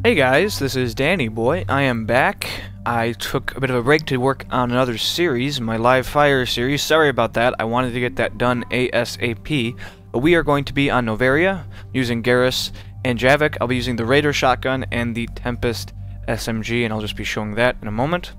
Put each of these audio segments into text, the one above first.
Hey guys, this is Danny Boy. I am back. I took a bit of a break to work on another series, my live fire series. Sorry about that. I wanted to get that done ASAP. But we are going to be on Noveria, using Garrus and Javik. I'll be using the Raider shotgun and the Tempest SMG, and I'll just be showing that in a moment.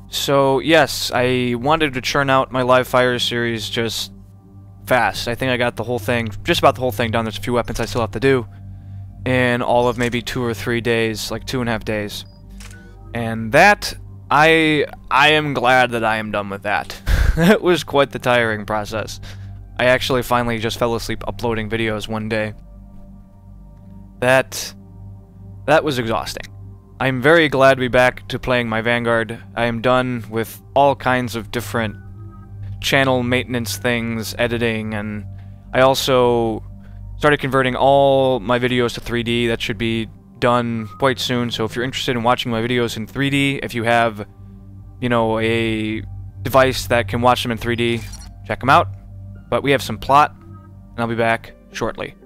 So, yes, I wanted to churn out my live fire series just fast. I think I got the whole thing, just about the whole thing done. There's a few weapons I still have to do in all of maybe 2 or 3 days, like 2.5 days. And that, I am glad that I am done with that. It was quite the tiring process. I actually finally just fell asleep uploading videos one day. That was exhausting. I'm very glad to be back to playing my Vanguard. I am done with all kinds of different channel maintenance things, editing, and I also started converting all my videos to 3D. That should be done quite soon, so if you're interested in watching my videos in 3D, if you have, you know, a device that can watch them in 3D, check them out. But we have some plot, and I'll be back shortly.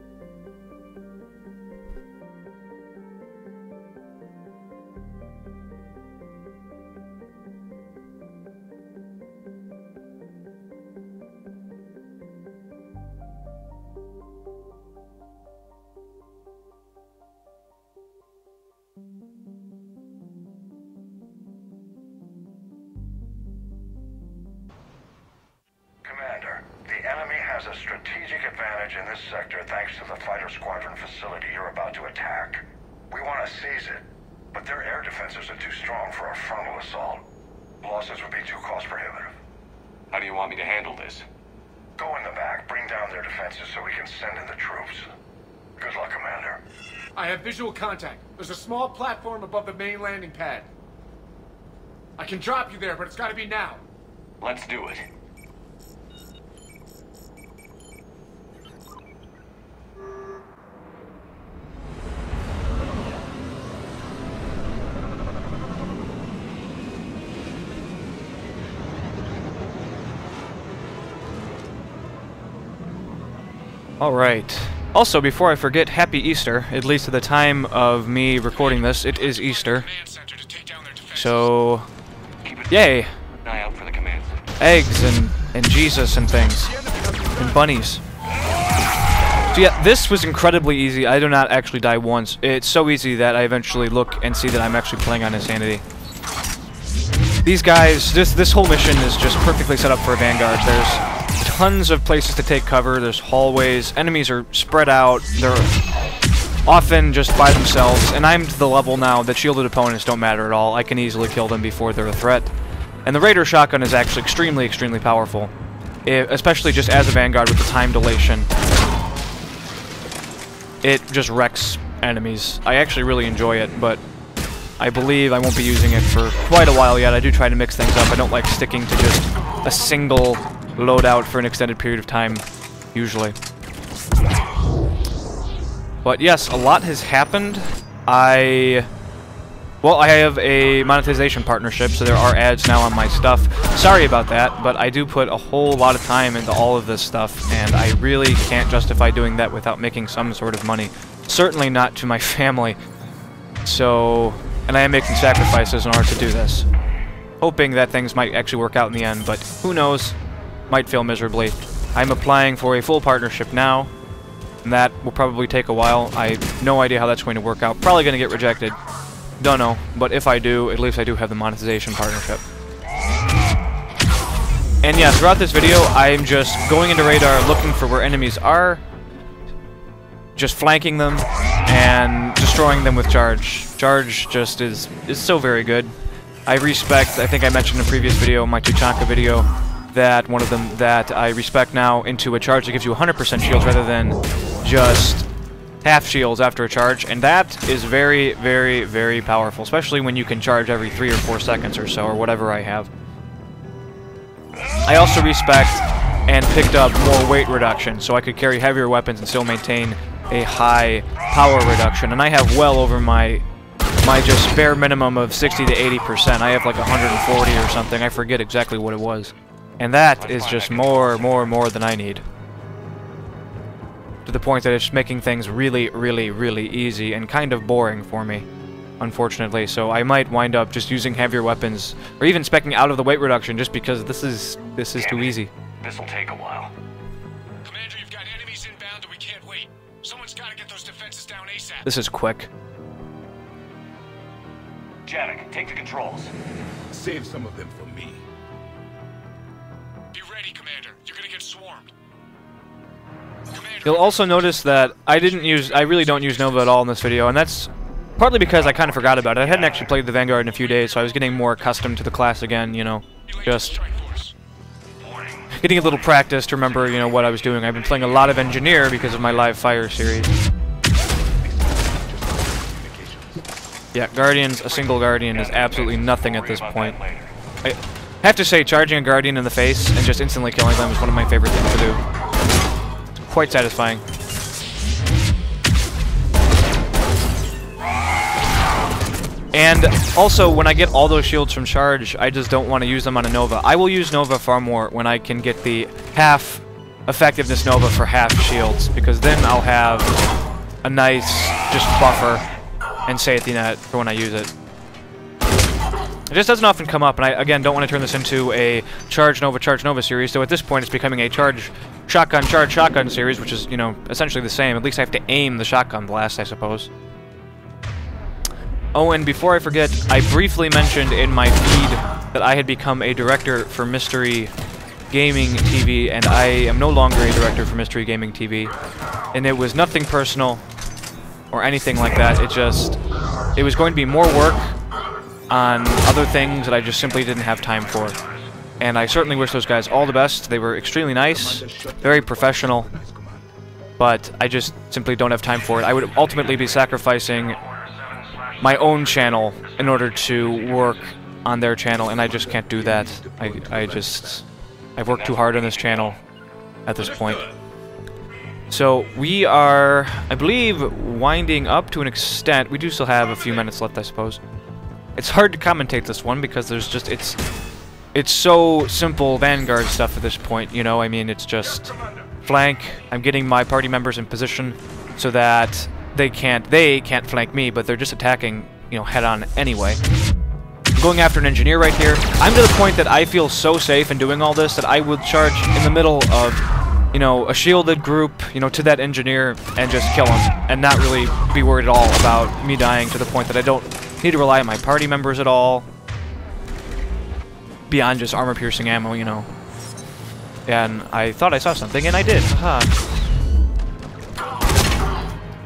Commander, the enemy has a strategic advantage in this sector thanks to the fighter squadron facility you're about to attack. We want to seize it, but their air defenses are too strong for a frontal assault. Losses would be too cost prohibitive. How do you want me to handle this? Go in the back, bring down their defenses so we can send in the troops. Good luck, Commander. I have visual contact. There's a small platform above the main landing pad. I can drop you there, but it's gotta be now. Let's do it. Alright. Also, before I forget, Happy Easter. At least at the time of me recording this, it is Easter. So, yay! Keep an eye out for the command center. Eggs and Jesus and things. And bunnies. So yeah, this was incredibly easy. I do not actually die once. It's so easy that I eventually look and see that I'm actually playing on insanity. These guys, this whole mission is just perfectly set up for a Vanguard. There's tons of places to take cover, there's hallways, enemies are spread out, they're often just by themselves, and I'm to the level now that shielded opponents don't matter at all. I can easily kill them before they're a threat. And the Raider shotgun is actually extremely powerful, especially just as a Vanguard with the time dilation. It just wrecks enemies. I actually really enjoy it, but I believe I won't be using it for quite a while yet. I do try to mix things up. I don't like sticking to just a single loadout for an extended period of time, usually. But yes, a lot has happened. I have a monetization partnership, so there are ads now on my stuff. Sorry about that, but I do put a whole lot of time into all of this stuff, and I really can't justify doing that without making some sort of money. Certainly not to my family. So, and I am making sacrifices in order to do this. Hoping that things might actually work out in the end, but who knows? Might fail miserably. I'm applying for a full partnership now, and that will probably take a while. I have no idea how that's going to work out. Probably going to get rejected. Don't know, but if I do, at least I do have the monetization partnership. And yeah, throughout this video, I'm just going into radar, looking for where enemies are, just flanking them, and destroying them with charge. Charge just is so very good. I respect, I think I mentioned in a previous video, my Tuchanka video, that one of them that I respect now into a charge that gives you 100% shields rather than just half shields after a charge, and that is very powerful, especially when you can charge every 3 or 4 seconds or so, or whatever I have. I also respect and picked up more weight reduction, so I could carry heavier weapons and still maintain a high power reduction, and I have well over my just bare minimum of 60 to 80%. I have like 140 or something, I forget exactly what it was. And that is just more than I need. to the point that it's making things really, really, really easy and kind of boring for me, unfortunately. So I might wind up just using heavier weapons, or even speccing out of the weight reduction, just because this is too easy. This'll take a while. Commander, you've got enemies inbound and we can't wait. Someone's got to get those defenses down ASAP. This is quick. Janik, take the controls. Save some of them for me. Be ready, Commander. You're gonna get swarmed. Commander, You'll also notice that I really don't use Nova at all in this video, and that's partly because I kind of forgot about it. I hadn't actually played the Vanguard in a few days, so I was getting more accustomed to the class again, you know, just getting a little practice to remember, you know, what I was doing. I've been playing a lot of Engineer because of my live fire series. Yeah, Guardians, a single Guardian is absolutely nothing at this point. I have to say, charging a Guardian in the face and just instantly killing them is one of my favorite things to do. It's quite satisfying. And also, when I get all those shields from charge, I just don't want to use them on a Nova. I will use Nova far more when I can get the half effectiveness Nova for half shields, because then I'll have a nice just buffer and safety net for when I use it. It just doesn't often come up, and I, again, don't want to turn this into a Charge Nova series, so at this point it's becoming a Charge Shotgun series, which is, you know, essentially the same. At least I have to aim the shotgun blast, I suppose. Oh, and before I forget, I briefly mentioned in my feed that I had become a director for Mystery Gaming TV, and I am no longer a director for Mystery Gaming TV. And it was nothing personal or anything like that. It was going to be more work on other things that I just simply didn't have time for. And I certainly wish those guys all the best. They were extremely nice, very professional, but I just simply don't have time for it. I would ultimately be sacrificing my own channel in order to work on their channel, and I just can't do that. I've worked too hard on this channel at this point. So we are, I believe, winding up to an extent. We do still have a few minutes left, I suppose. It's hard to commentate this one because there's just, it's so simple Vanguard stuff at this point, you know? I mean, it's just flank. I'm getting my party members in position so that they can't flank me, but they're just attacking, you know, head on anyway. I'm going after an engineer right here. I'm to the point that I feel so safe in doing all this that I would charge in the middle of, you know, a shielded group, you know, to that engineer and just kill him and not really be worried at all about me dying, to the point that I don't need to rely on my party members at all beyond just armor-piercing ammo, you know. And I thought I saw something, and I did. Haha.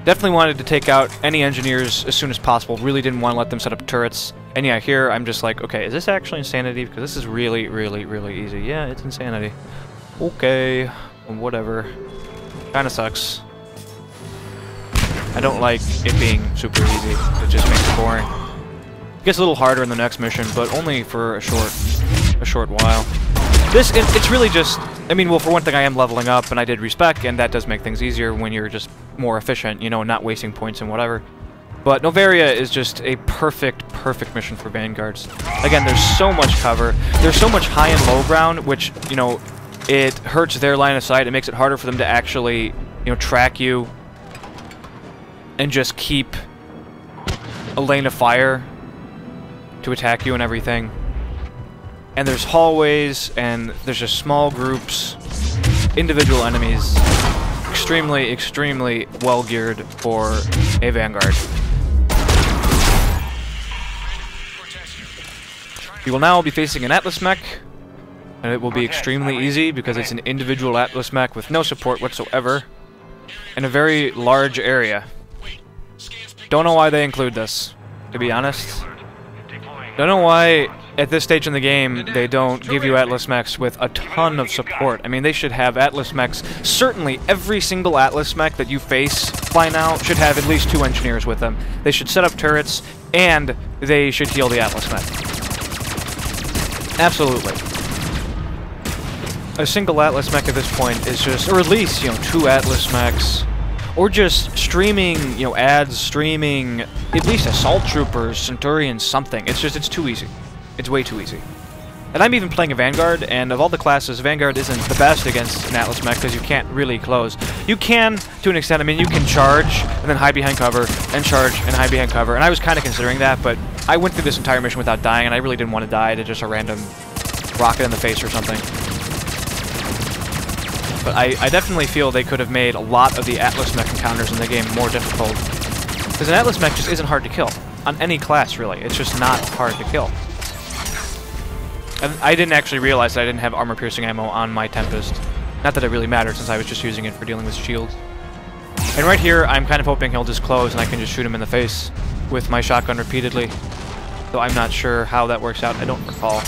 Definitely wanted to take out any engineers as soon as possible. Really didn't want to let them set up turrets. And yeah, here I'm just like, okay, is this actually insanity? Because this is really, really, really easy. Yeah, it's insanity. Okay, whatever. Kinda sucks. I don't like it being super easy. It just makes it boring. It gets a little harder in the next mission, but only for a short while. It's really just, I mean, well, for one thing, I am leveling up, and I did respec, and that does make things easier when you're just more efficient, you know, not wasting points and whatever. But Noveria is just a perfect mission for Vanguards. Again, there's so much cover, there's so much high and low ground, which, you know, it hurts their line of sight. It makes it harder for them to actually, you know, track you and just keep a lane of fire to attack you and everything. And there's hallways, and there's just small groups, individual enemies, extremely, extremely well geared for a Vanguard. You will now be facing an Atlas mech, and it will be extremely easy because it's an individual Atlas mech with no support whatsoever in a very large area. Don't know why they include this, to be honest. Don't know why at this stage in the game they don't give you Atlas mechs with a ton of support. I mean, they should have Atlas mechs. Certainly every single Atlas mech that you face by now should have at least 2 engineers with them. They should set up turrets, and they should heal the Atlas mech. Absolutely. A single Atlas mech at this point is just, or at least, you know, 2 Atlas mechs. Or just streaming, you know, ads, streaming at least Assault Troopers, Centurions, something. It's just, it's too easy. It's way too easy. And I'm even playing a Vanguard, and of all the classes, Vanguard isn't the best against an Atlas mech because you can't really close. You can, to an extent. I mean, you can charge, and then hide behind cover, and charge, and hide behind cover. And I was kind of considering that, but I went through this entire mission without dying, and I really didn't want to die to just a random rocket in the face or something. But I definitely feel they could have made a lot of the Atlas mech encounters in the game more difficult. Because an Atlas mech just isn't hard to kill. On any class, really. It's just not hard to kill. And I didn't actually realize that I didn't have armor-piercing ammo on my Tempest. Not that it really mattered, since I was just using it for dealing with shields. And right here, I'm kind of hoping he'll just close and I can just shoot him in the face with my shotgun repeatedly. Though I'm not sure how that works out. I don't recall.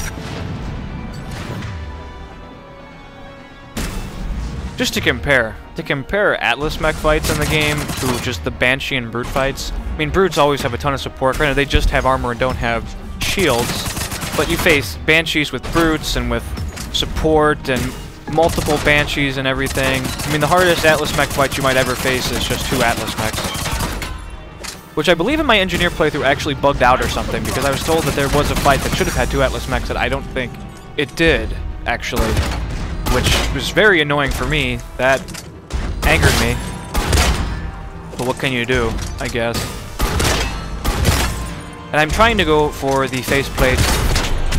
Just to compare Atlas mech fights in the game to just the Banshee and Brute fights. I mean, Brutes always have a ton of support. Granted, they just have armor and don't have shields. But you face Banshees with Brutes and with support and multiple Banshees and everything. I mean, the hardest Atlas mech fight you might ever face is just 2 Atlas mechs. Which I believe in my Engineer playthrough actually bugged out or something, because I was told that there was a fight that should have had 2 Atlas mechs that I don't think it did, actually. Which was very annoying for me. That angered me. But what can you do, I guess. And I'm trying to go for the faceplate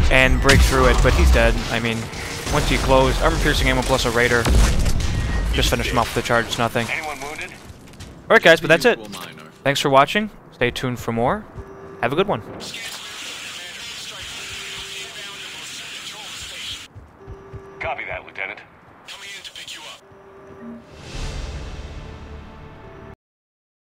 and break through it, but he's dead. I mean, once he closed, armor-piercing ammo plus a Raider. Just finish him off with the charge, it's nothing. Anyone wounded? Alright guys, but that's it. Thanks for watching. Stay tuned for more. Have a good one.